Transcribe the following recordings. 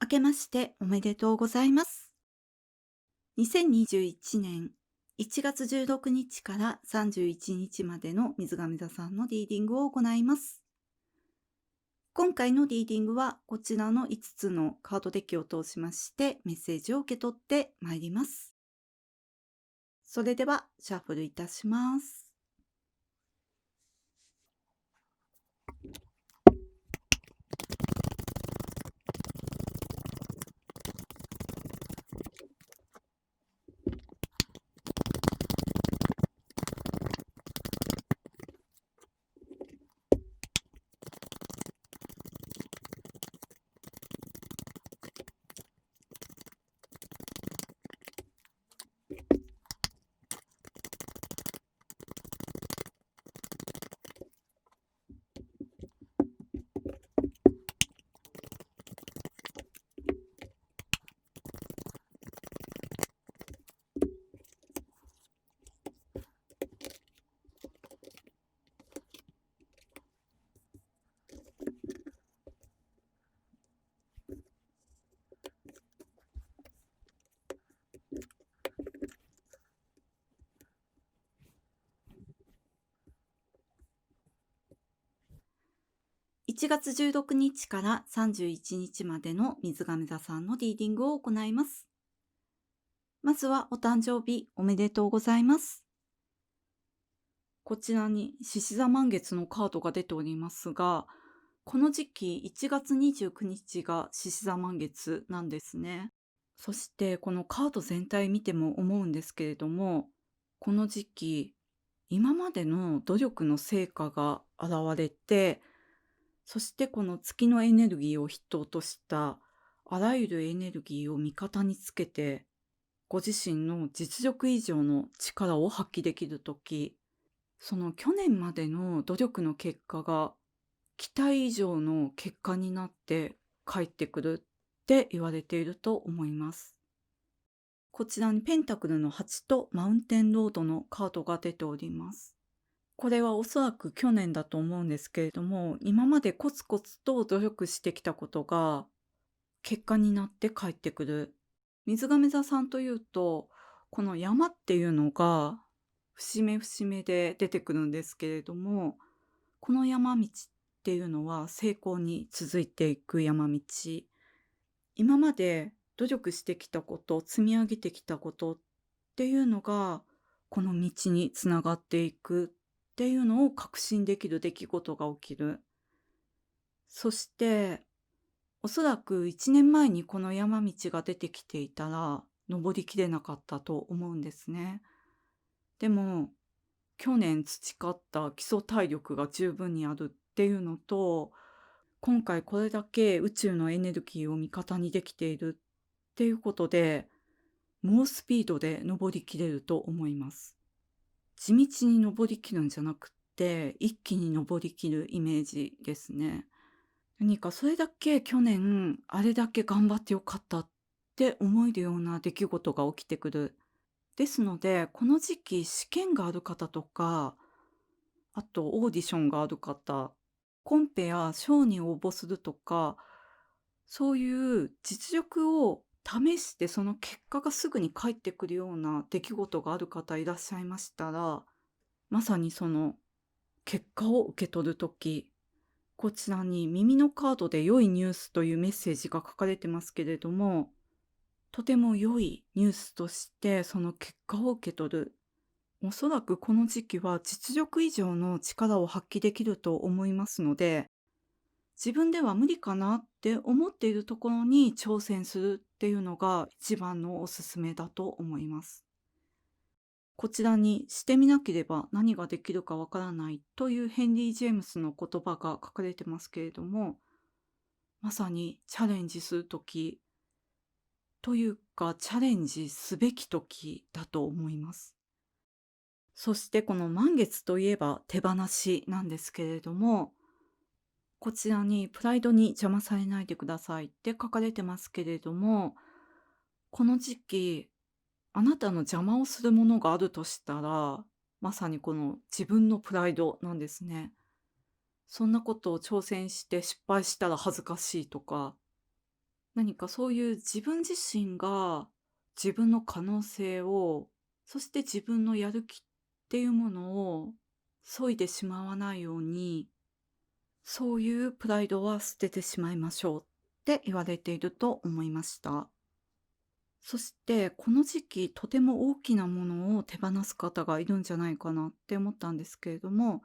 明けましておめでとうございます。2021年1月16日から31日までの水亀座さんのリーディングを行います。今回のリーディングはこちらの5つのカードデッキを通しましてメッセージを受け取ってまいります。それではシャッフルいたします。1月16日から31日までの水亀座さんのリーディングを行います。まずはお誕生日おめでとうございます。こちらに獅子座満月のカードが出ておりますが、この時期1月29日が獅子座満月なんですね。そしてこのカード全体見ても思うんですけれども、この時期、今までの努力の成果が現れて、そしてこの月のエネルギーを筆頭としたあらゆるエネルギーを味方につけて、ご自身の実力以上の力を発揮できる時、その去年までの努力の結果が期待以上の結果になって返ってくるって言われていると思います。こちらにペンタクルの8とマウンテンロードのカードが出ております。これはおそらく去年だと思うんですけれども、今までコツコツと努力してきたことが結果になって返ってくる。水亀座さんというと、この山っていうのが節目節目で出てくるんですけれども、この山道っていうのは成功に続いていく山道。今まで努力してきたこと、積み上げてきたことっていうのが、この道につながっていくっていうのを確信できる出来事が起きる。そして、おそらく1年前にこの山道が出てきていたら、登りきれなかったと思うんですね。でも、去年培った基礎体力が十分にあるっていうのと、今回これだけ宇宙のエネルギーを味方にできているっていうことで、猛スピードで登りきれると思います。地道に登りきるんじゃなくって、一気に登りきるイメージですね。何かそれだけ去年、あれだけ頑張ってよかったって思えるような出来事が起きてくる。ですので、この時期試験がある方とか、あとオーディションがある方、コンペや賞に応募するとか、そういう実力を試してその結果がすぐに返ってくるような出来事がある方いらっしゃいましたら、まさにその結果を受け取るとき、こちらに耳のカードで良いニュースというメッセージが書かれてますけれども、とても良いニュースとしてその結果を受け取る。おそらくこの時期は実力以上の力を発揮できると思いますので、自分では無理かなって思っているところに挑戦するっていうのが一番のおすすめだと思います。こちらにしてみなければ何ができるかわからないというヘンリー・ジェームスの言葉が書かれてますけれども、まさにチャレンジするときというかチャレンジすべき時だと思います。そしてこの満月といえば手放しなんですけれども、こちらにプライドに邪魔されないでくださいって書かれてますけれども、この時期、あなたの邪魔をするものがあるとしたら、まさにこの自分のプライドなんですね。そんなことを挑戦して失敗したら恥ずかしいとか、何かそういう自分自身が自分の可能性を、そして自分のやる気っていうものを削いでしまわないように、そういうプライドは捨ててしまいましょうって言われていると思いました。そしてこの時期とても大きなものを手放す方がいるんじゃないかなって思ったんですけれども、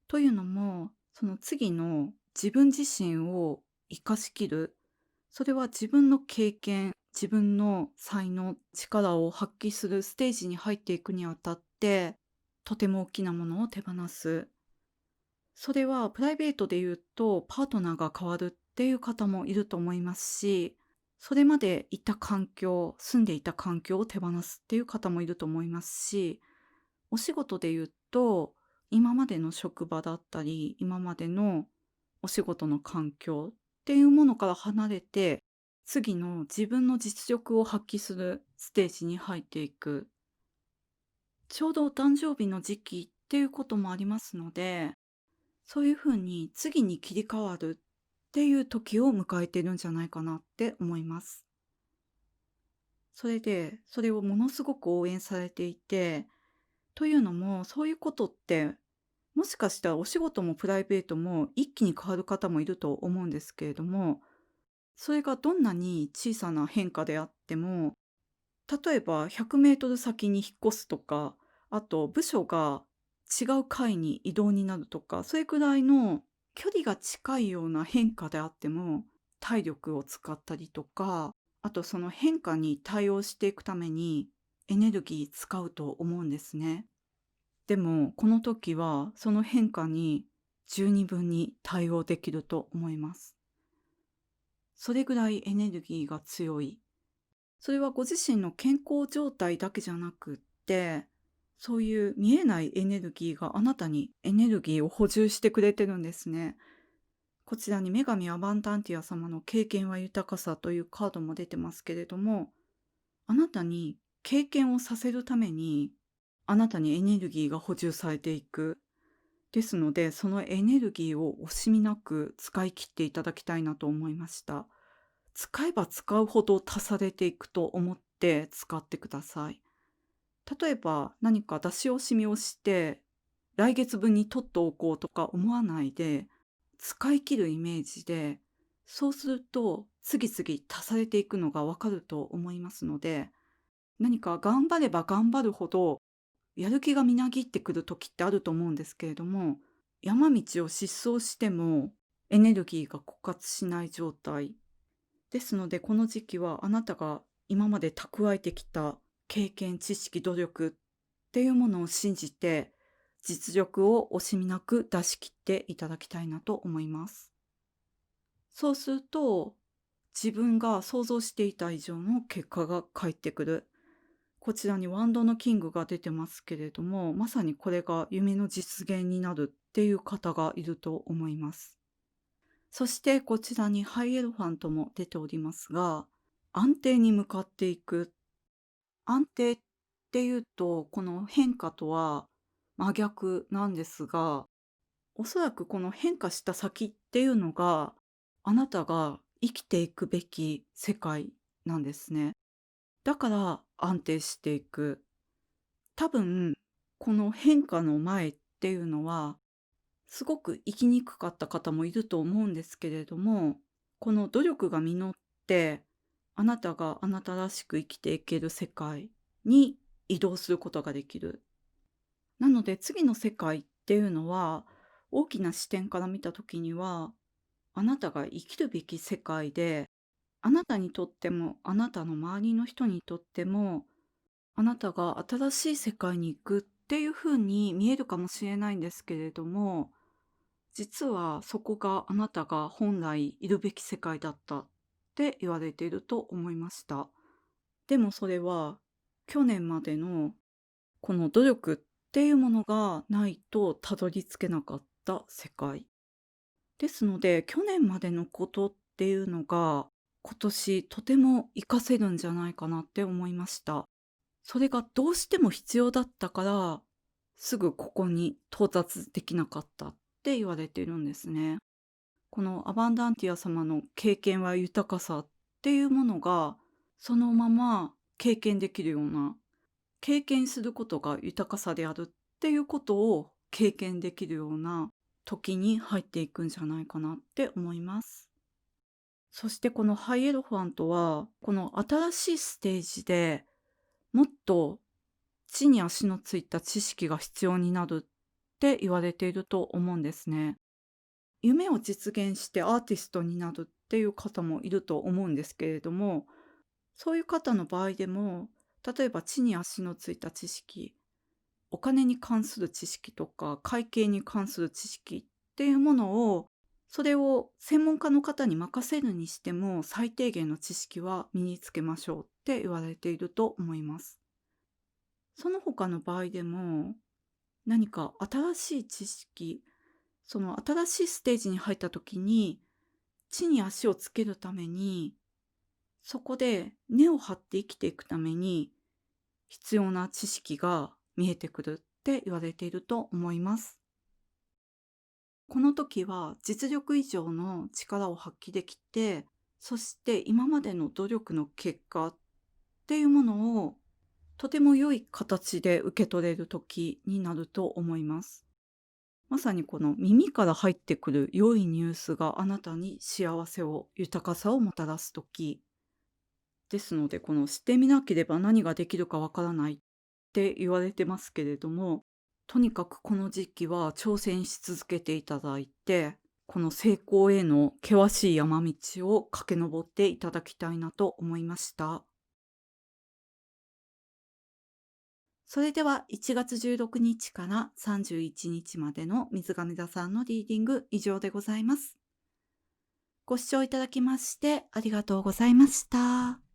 というのも、その次の自分自身を生かしきる、それは自分の経験、自分の才能、力を発揮するステージに入っていくにあたって、とても大きなものを手放す。それはプライベートで言うと、パートナーが変わるっていう方もいると思いますし、それまでいた環境、住んでいた環境を手放すっていう方もいると思いますし、お仕事で言うと、今までの職場だったり、今までのお仕事の環境っていうものから離れて、次の自分の実力を発揮するステージに入っていく。ちょうどお誕生日の時期っていうこともありますので、そういうふうに次に切り替わるっていう時を迎えてるんじゃないかなって思います。それで、それをものすごく応援されていて、というのも、そういうことって、もしかしたらお仕事もプライベートも一気に変わる方もいると思うんですけれども、それがどんなに小さな変化であっても、例えば100メートル先に引っ越すとか、あと部署が違う階に移動になるとか、それくらいの距離が近いような変化であっても、体力を使ったりとか、あとその変化に対応していくためにエネルギー使うと思うんですね。でも、この時はその変化に十二分に対応できると思います。それぐらいエネルギーが強い。それはご自身の健康状態だけじゃなくって、そういう見えないエネルギーがあなたにエネルギーを補充してくれてるんですね。こちらに女神アバンタンティア様の経験は豊かさというカードも出てますけれども、あなたに経験をさせるために、あなたにエネルギーが補充されていく。ですので、そのエネルギーを惜しみなく使い切っていただきたいなと思いました。使えば使うほど足されていくと思って使ってください。例えば何か出し惜しみをして、来月分に取っておこうとか思わないで、使い切るイメージで、そうすると次々足されていくのがわかると思いますので、何か頑張れば頑張るほどやる気がみなぎってくる時ってあると思うんですけれども、山道を疾走してもエネルギーが枯渇しない状態。ですので、この時期はあなたが今まで蓄えてきた経験、知識、努力っていうものを信じて、実力を惜しみなく出し切っていただきたいなと思います。そうすると、自分が想像していた以上の結果が返ってくる。こちらにワンドのキングが出てますけれども、まさにこれが夢の実現になるっていう方がいると思います。そしてこちらにハイエロファントも出ておりますが、安定に向かっていく。安定っていうと、この変化とは真逆なんですが、おそらくこの変化した先っていうのが、あなたが生きていくべき世界なんですね。だから安定していく。多分、この変化の前っていうのは、すごく生きにくかった方もいると思うんですけれども、この努力が実って、あなたがあなたらしく生きていける世界に移動することができる。なので次の世界っていうのは、大きな視点から見た時には、あなたが生きるべき世界で、あなたにとっても、あなたの周りの人にとっても、あなたが新しい世界に行くっていう風に見えるかもしれないんですけれども、実はそこがあなたが本来いるべき世界だったって言われていると思いました。でもそれは去年までのこの努力っていうものがないとたどり着けなかった世界。ですので去年までのことっていうのが今年とても活かせるんじゃないかなって思いました。それがどうしても必要だったから、すぐここに到達できなかったって言われているんですね。このアバンダンティア様の経験は豊かさっていうものが、そのまま経験できるような、経験することが豊かさであるっていうことを経験できるような時に入っていくんじゃないかなって思います。そしてこのハイエロファントは、この新しいステージでもっと地に足のついた知識が必要になるって言われていると思うんですね。夢を実現してアーティストになるっていう方もいると思うんですけれども、そういう方の場合でも、例えば地に足のついた知識、お金に関する知識とか、会計に関する知識っていうものを、それを専門家の方に任せるにしても、最低限の知識は身につけましょうって言われていると思います。その他の場合でも、何か新しい知識、その新しいステージに入った時に、地に足をつけるために、そこで根を張って生きていくために必要な知識が見えてくるって言われていると思います。この時は実力以上の力を発揮できて、そして今までの努力の結果っていうものをとても良い形で受け取れる時になると思います。まさにこの耳から入ってくる良いニュースがあなたに幸せを、豊かさをもたらす時ですので、このしてみなければ何ができるかわからないって言われてますけれども、とにかくこの時期は挑戦し続けていただいて、この成功への険しい山道を駆け上っていただきたいなと思いました。それでは1月16日から31日までの水亀座さんのリーディング以上でございます。ご視聴いただきましてありがとうございました。